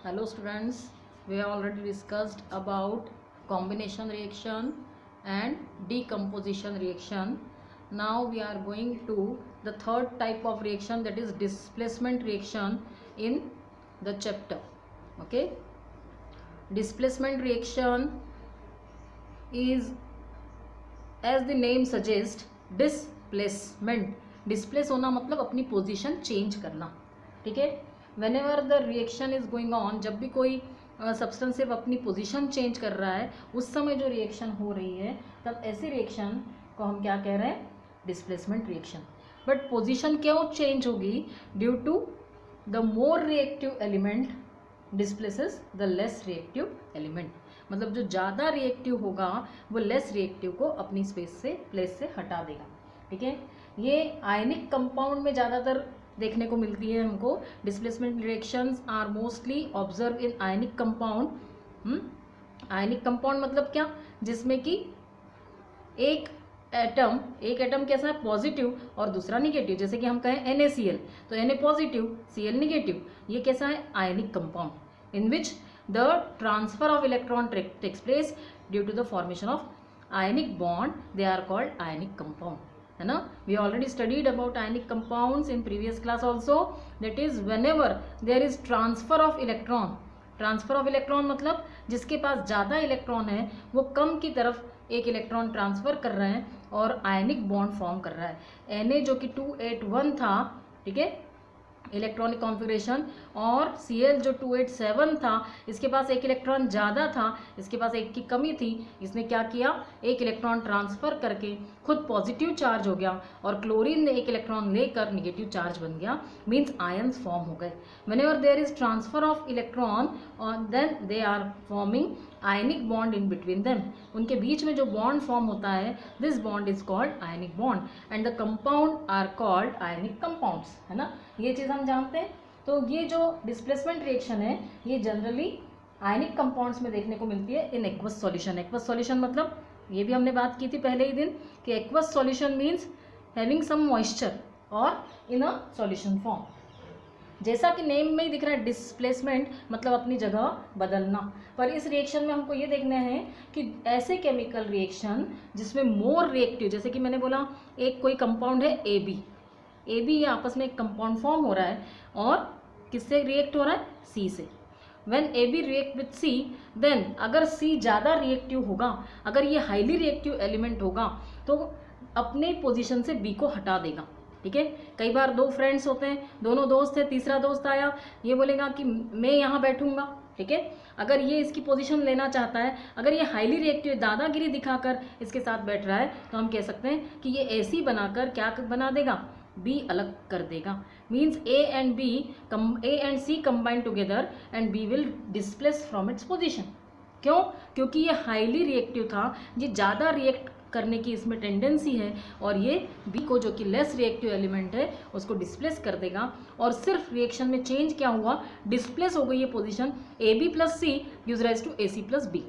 Hello students, we have already discussed about combination reaction and decomposition reaction. Now we are going to the third type of reaction, that is displacement reaction in the chapter. Okay, displacement reaction is, as the name suggests, displacement. Displace होना मतलब अपनी position change करना. ठीक है, when ever the reaction is going on, जब भी कोई substance सिर्फ अपनी पोजीशन चेंज कर रहा है उस समय जो रिएक्शन हो रही है, तब ऐसी रिएक्शन को हम क्या कह रहे हैं, डिस्प्लेसमेंट रिएक्शन. बट पोजीशन क्यों चेंज होगी? Due to the more reactive element displaces the less reactive element. मतलब जो ज़्यादा रिएक्टिव होगा वो लेस रिएक्टिव को अपनी प्लेस से हटा देगा. ठीक है, ये आयनिक कंपाउंड में ज़्यादातर देखने को मिलती है हमको. Displacement reactions are mostly observe in ionic compound. Ionic compound मतलब क्या? जिसमें कि एक एटम कैसा है, पॉजिटिव और दूसरा निगेटिव. जैसे कि हम कहें NaCl, तो Na पॉजिटिव, Cl निगेटिव. ये कैसा है, ionic compound in which the transfer of electron takes place due to the formation of ionic bond. They are called ionic compound, है ना. We already studied about ionic compounds in previous class also. That is whenever there is transfer of electron. Transfer of electron मतलब जिसके पास ज़्यादा electron है वो कम की तरफ एक इलेक्ट्रॉन ट्रांसफर कर रहे हैं और आयनिक बॉन्ड फॉर्म कर रहा है. Na जो कि 281 था, ठीक है, इलेक्ट्रॉनिक कॉन्फ़िगरेशन, और Cl जो 287 था, इसके पास एक इलेक्ट्रॉन ज़्यादा था, इसके पास एक की कमी थी. इसने क्या किया, एक इलेक्ट्रॉन ट्रांसफ़र करके खुद पॉजिटिव चार्ज हो गया और क्लोरीन ने एक इलेक्ट्रॉन लेकर निगेटिव चार्ज बन गया. मीन्स आयन्स फॉर्म हो गए. Whenever there is transfer of electron then they are forming ionic bond in between them. उनके बीच में जो बॉन्ड फॉर्म होता है, this bond is called ionic bond and the compound are called ionic compounds, है ना. ये चीज़ हम जानते हैं. तो ये जो डिस्प्लेसमेंट रिएक्शन है ये जनरली आयनिक कंपाउंड्स में देखने को मिलती है in aqueous solution. Aqueous solution मतलब ये भी हमने बात की थी पहले ही दिन कि aqueous solution means having some moisture और इन अ सॉल्यूशन फॉर्म. जैसा कि नेम में ही दिख रहा है, डिस्प्लेसमेंट मतलब अपनी जगह बदलना. पर इस रिएक्शन में हमको ये देखना है कि ऐसे केमिकल रिएक्शन जिसमें मोर रिएक्टिव, जैसे कि मैंने बोला एक कोई कंपाउंड है AB, ये आपस में एक कंपाउंड फॉर्म हो रहा है और किससे रिएक्ट हो रहा है, C से. When AB react with C, then अगर C ज़्यादा रिएक्टिव होगा, अगर ये हाईली रिएक्टिव एलिमेंट होगा तो अपने पोजीशन से B को हटा देगा. ठीक है, कई बार दो फ्रेंड्स होते हैं, दोनों दोस्त हैं, तीसरा दोस्त आया, ये बोलेगा कि मैं यहाँ बैठूंगा. ठीक है, अगर ये इसकी पोजीशन लेना चाहता है, अगर ये हाईली रिएक्टिव दादागिरी दिखाकर इसके साथ बैठ रहा है, तो हम कह सकते हैं कि ये ऐसी बनाकर क्या बना देगा, B अलग कर देगा. Means A and C combine together and B will displace from its position. क्यों? क्योंकि ये हाईली रिएक्टिव था, ये ज़्यादा रिएक्ट करने की इसमें टेंडेंसी है और ये B को जो कि लेस रिएक्टिव एलिमेंट है उसको डिस्प्लेस कर देगा. और सिर्फ रिएक्शन में चेंज क्या हुआ, डिस्प्लेस हो गई ये position. AB plus C gives rise to AC plus B.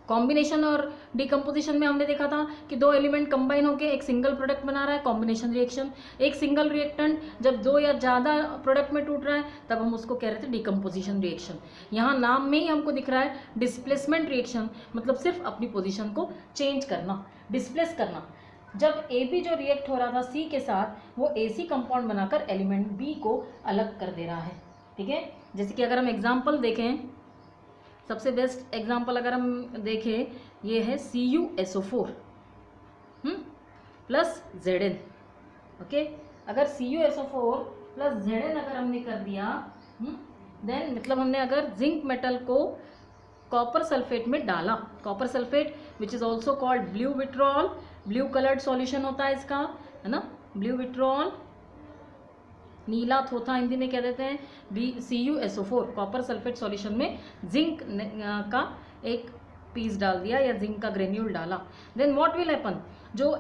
Combination और डिकम्पोजिशन में हमने देखा था कि दो एलिमेंट कंबाइन होकर एक सिंगल प्रोडक्ट बना रहा है, कॉम्बिनेशन रिएक्शन. एक सिंगल रिएक्टेंट जब दो या ज़्यादा प्रोडक्ट में टूट रहा है तब हम उसको कह रहे थे डिकम्पोजिशन रिएक्शन. यहाँ नाम में ही हमको दिख रहा है डिस्प्लेसमेंट रिएक्शन, मतलब सिर्फ अपनी पोजीशन को चेंज करना, डिस्प्लेस करना. जब AB जो रिएक्ट हो रहा था C के साथ, वो AC कंपाउंड बनाकर एलिमेंट B को अलग कर दे रहा है. ठीक है, जैसे कि अगर हम एग्जाम्पल देखें, सबसे बेस्ट एग्जाम्पल अगर हम देखें, ये है CuSO4 प्लस Zn. ओके, अगर CuSO4 प्लस Zn अगर हमने कर दिया, देन मतलब हमने अगर जिंक मेटल को कॉपर सल्फेट में डाला, copper sulphate which is also called blue vitriol, blue coloured solution होता है इसका, है ना, ब्लू विट्रॉल, नीला थोथा हिंदी में कह देते हैं. CuSO4 कॉपर सल्फेट सॉल्यूशन में जिंक का एक पीस डाल दिया या जिंक का ग्रेन्यूल डाला. देन व्हाट विल हैपन, जो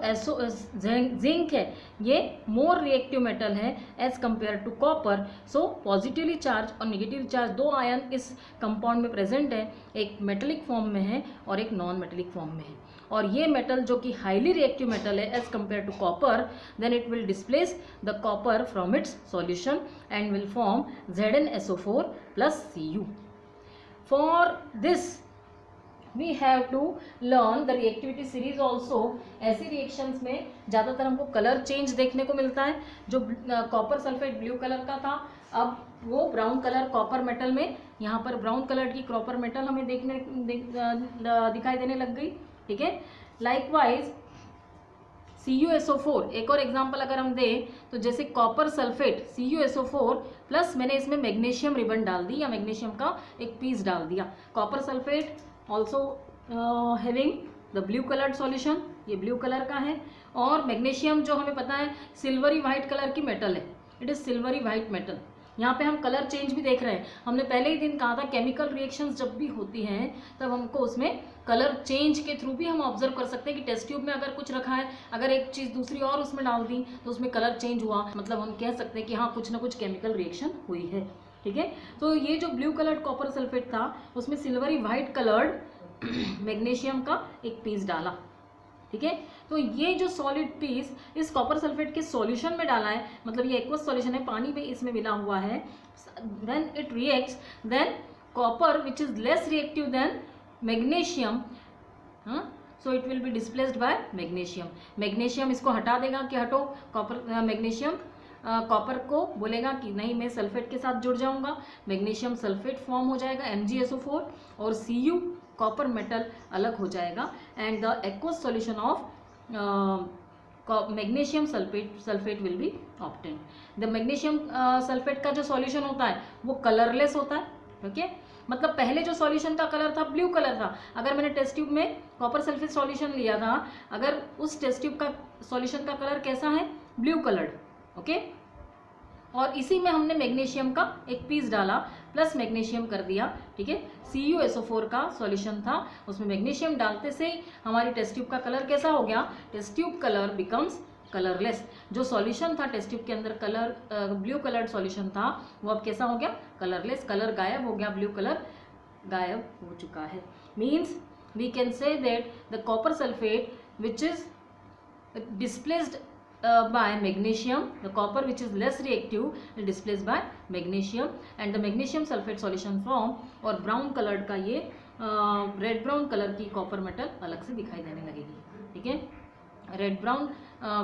जिंक है ये मोर रिएक्टिव मेटल है as compare to copper. So positively charge और निगेटिव चार्ज दो आयन इस कंपाउंड में प्रेजेंट है, एक मेटेलिक फॉर्म में है और एक नॉन मेटेलिक फॉर्म में है. और ये मेटल जो कि हाईली रिएक्टिव मेटल है as compare to copper, then it will displace the copper from its solution and will form ZnSO4 plus Cu. For this we have to learn the reactivity series also. ऐसी reactions में ज़्यादातर हमको colour change देखने को मिलता है. जो copper sulphate blue colour का था, अब वो ब्राउन कलर कॉपर मेटल में, यहाँ पर ब्राउन कलर की कॉपर मेटल हमें दिखाई देने लग गई. ठीक है. लाइकवाइज CuSO4, एक और एग्जांपल अगर हम दें तो जैसे कॉपर सल्फेट CuSO4 प्लस मैंने इसमें मैग्नीशियम रिबन डाल दी या मैग्नीशियम का एक पीस डाल दिया. Copper sulphate also having the blue coloured solution, ये ब्लू कलर का है. और मैग्नीशियम जो हमें पता है सिल्वरी वाइट कलर की मेटल है, it is silvery white metal. यहाँ पे हम कलर चेंज भी देख रहे हैं. हमने पहले ही दिन कहा था केमिकल रिएक्शंस जब भी होती हैं तब हमको उसमें कलर चेंज के थ्रू भी हम ऑब्जर्व कर सकते हैं कि टेस्ट ट्यूब में अगर कुछ रखा है, अगर एक चीज़ दूसरी और उसमें डाल दी तो उसमें कलर चेंज हुआ, मतलब हम कह सकते हैं कि हाँ कुछ ना कुछ केमिकल रिएक्शन हुई है. ठीक है. तो ये जो ब्लू कलर्ड कॉपर सल्फेट था उसमें सिल्वरी वाइट कलर्ड मैग्नीशियम का एक पीस डाला. ठीक है. तो ये जो सॉलिड पीस इस कॉपर सल्फेट के सॉल्यूशन में डाला है, मतलब ये एक्वस सॉल्यूशन है, पानी में इसमें मिला हुआ है. When it reacts than copper which is less reactive than magnesium, so it will be displaced by magnesium. Magnesium इसको हटा देगा कि हटो कॉपर, मैग्नीशियम कॉपर को बोलेगा कि नहीं मैं सल्फेट के साथ जुड़ जाऊंगा. मैग्नीशियम सल्फेट फॉर्म हो जाएगा MgSO4 और Cu कॉपर मेटल अलग हो जाएगा and the aqueous solution of magnesium sulphate will be obtained. The magnesium sulphate का जो सॉल्यूशन होता है वो कलरलेस होता है. ओके. मतलब पहले जो सॉल्यूशन का कलर था ब्लू कलर था, अगर मैंने टेस्ट ट्यूब में कॉपर सल्फेट सॉल्यूशन लिया था, अगर उस टेस्ट ट्यूब का सॉल्यूशन का कलर कैसा है, ब्लू कलर्ड. ओके. और इसी में हमने मैग्नीशियम का एक पीस डाला प्लस मैग्नीशियम कर दिया. ठीक है. CuSO4 का सॉल्यूशन था, उसमें मैग्नीशियम डालते से हमारी टेस्ट ट्यूब का कलर कैसा हो गया, test tube colour becomes colourless. जो सॉल्यूशन था टेस्ट ट्यूब के अंदर कलर ब्लू कलर्ड सॉल्यूशन था वो अब कैसा हो गया, कलरलेस. कलर गायब हो गया, ब्लू कलर गायब हो चुका है. Means we can say that the copper sulphate which is displaced by magnesium, the copper which is less reactive is displaced by magnesium and the magnesium sulfate solution form. और brown colored का ये red brown colour की copper metal अलग से दिखाई देने लगेगी. ठीक है. Red brown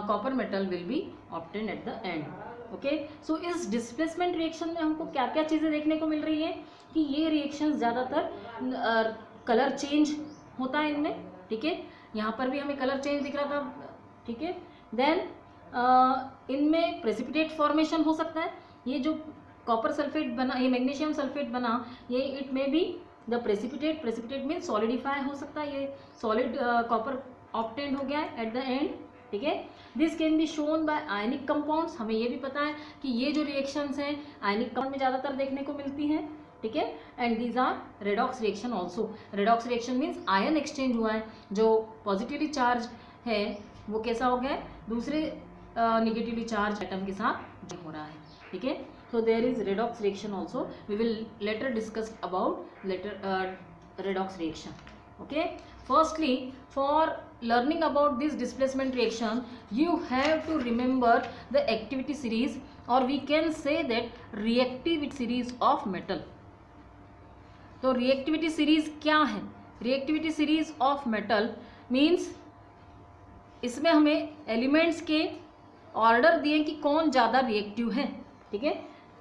copper metal will be obtained at the end. Okay. So इस डिस्प्लेसमेंट रिएक्शन में हमको क्या क्या चीज़ें देखने को मिल रही है कि ये रिएक्शन ज़्यादातर कलर चेंज होता है इनमें. ठीक है. यहाँ पर भी हमें कलर चेंज दिख रहा था. ठीक है. देन इनमें प्रेसिपिटेट फॉर्मेशन हो सकता है. ये जो कॉपर सल्फेट बना, ये मैग्नीशियम सल्फेट बना, ये इट में be the precipitate mean solidify हो सकता है. ये सॉलिड कॉपर ऑब्टेन्ड हो गया है एट द एंड. ठीक है. This can be shown by ionic compounds. हमें ये भी पता है कि ये जो रिएक्शंस हैं आयनिक कंपाउंड में ज़्यादातर देखने को मिलती हैं. ठीक है. And these are redox reaction also. Redox reaction means ion exchange हुआ है, जो पॉजिटिवली चार्ज है वो कैसा हो गया है, दूसरे नेगेटिवली चार्ज एटम के साथ हो रहा है. ठीक है. so there is redox reaction also. We will later discuss about redox reaction. Okay. Firstly, for learning about this displacement reaction you have to remember the activity series, or we can say that reactivity series of metal. तो reactivity series क्या है, reactivity series of metal means इसमें हमें elements के order दिए कि कौन ज़्यादा रिएक्टिव है. ठीक है.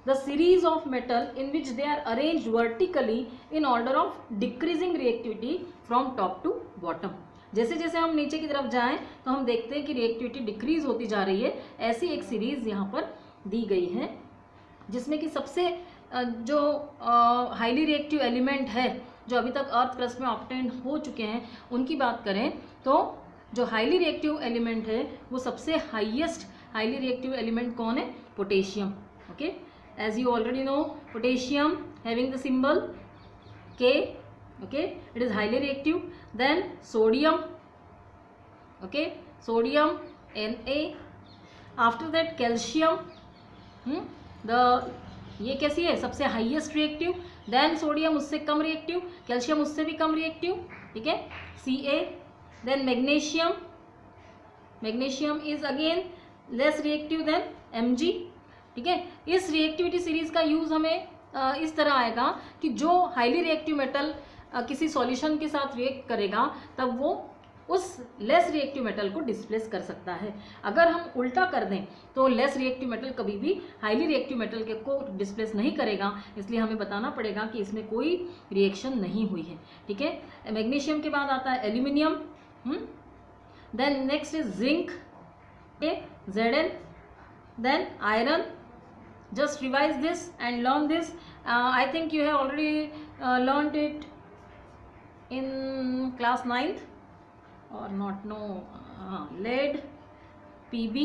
The series of metal in which they are arranged vertically in order of decreasing reactivity from top to bottom. जैसे जैसे हम नीचे की तरफ जाएं तो हम देखते हैं कि रिएक्टिविटी डिक्रीज होती जा रही है. ऐसी एक सीरीज यहाँ पर दी गई है जिसमें कि सबसे जो हाईली रिएक्टिव एलिमेंट है जो अभी तक अर्थ क्रस्ट में ऑब्टेन हो चुके हैं उनकी बात करें तो जो हाईली रिएक्टिव एलिमेंट है वो सबसे हाईएस्ट हाईली रिएक्टिव एलिमेंट कौन है, potassium. Okay. As you already know potassium having the symbol K. Okay. It is highly reactive. Then sodium. Okay. Sodium Na. After that calcium. ये कैसी है, सबसे highest reactive. Then sodium उससे कम reactive, calcium उससे भी कम reactive. ठीक है. Ca. Then magnesium is again less reactive than Mg. ठीक है, इस रिएक्टिविटी सीरीज का यूज हमें इस तरह आएगा कि जो हाईली रिएक्टिव मेटल किसी सॉल्यूशन के साथ रिएक्ट करेगा तब वो उस लेस रिएक्टिव मेटल को डिस्प्लेस कर सकता है। अगर हम उल्टा कर दें तो लेस रिएक्टिव मेटल कभी भी हाईली रिएक्टिव मेटल के को डिस्प्लेस नहीं करेगा, इसलिए हमें बताना पड़ेगा कि इसमें कोई रिएक्शन नहीं हुई है। ठीक है, मैग्नीशियम के बाद आता है aluminium, then next is zinc, Zn, then iron. Just revise this and learn this. I think you have already learned it in class 9th or not, no, lead, Pb,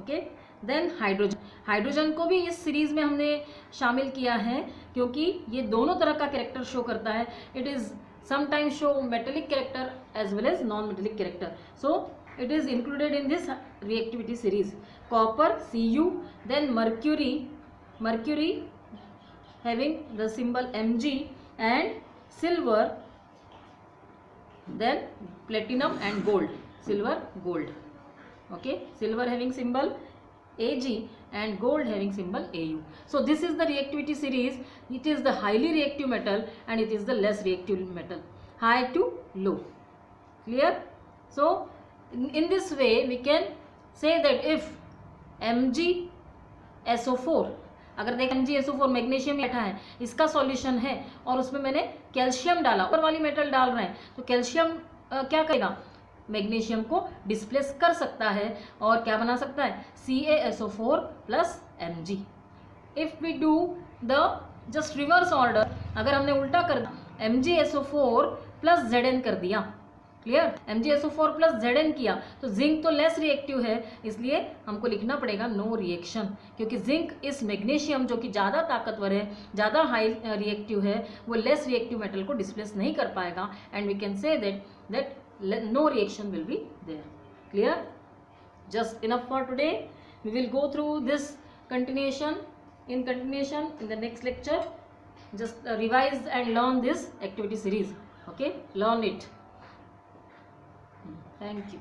okay. Then hydrogen को भी इस series में हमने शामिल किया है क्योंकि ये दोनों तरह का कैरेक्टर शो करता है. It is sometimes show metallic character as well as non metallic character, so it is included in this reactivity series. Copper, Cu, then mercury having the symbol Mg, and silver, then platinum and gold, silver, gold, okay, silver having symbol Ag and gold having symbol Au. So this is the reactivity series. It is the highly reactive metal and it is the less reactive metal, high to low. Clear? So in this way we can say that if MgSO4, अगर देख MgSO4 magnesium बैठा है, इसका solution है और उसमें मैंने calcium डाला, ऊपर वाली मेटल डाल रहे हैं, तो कैल्शियम क्या करेगा, मैग्नीशियम को डिस्प्लेस कर सकता है और क्या बना सकता है, CaSO4 plus Mg. If we do the just reverse order, अगर हमने उल्टा कर दिया MgSO4 प्लस Zn कर दिया, क्लियर, MgSO4 प्लस Zn किया तो जिंक तो लेस रिएक्टिव है, इसलिए हमको लिखना पड़ेगा नो रिएक्शन, क्योंकि जिंक इस मैग्नीशियम जो कि ज़्यादा ताकतवर है, ज़्यादा हाई रिएक्टिव है, वो लेस रिएक्टिव मेटल को डिस्प्लेस नहीं कर पाएगा, and we can say that no reaction will be there. Clear? Just enough for today. We will go through this continuation in the next lecture. Just revise and learn this activity series. Okay, learn it. Thank you.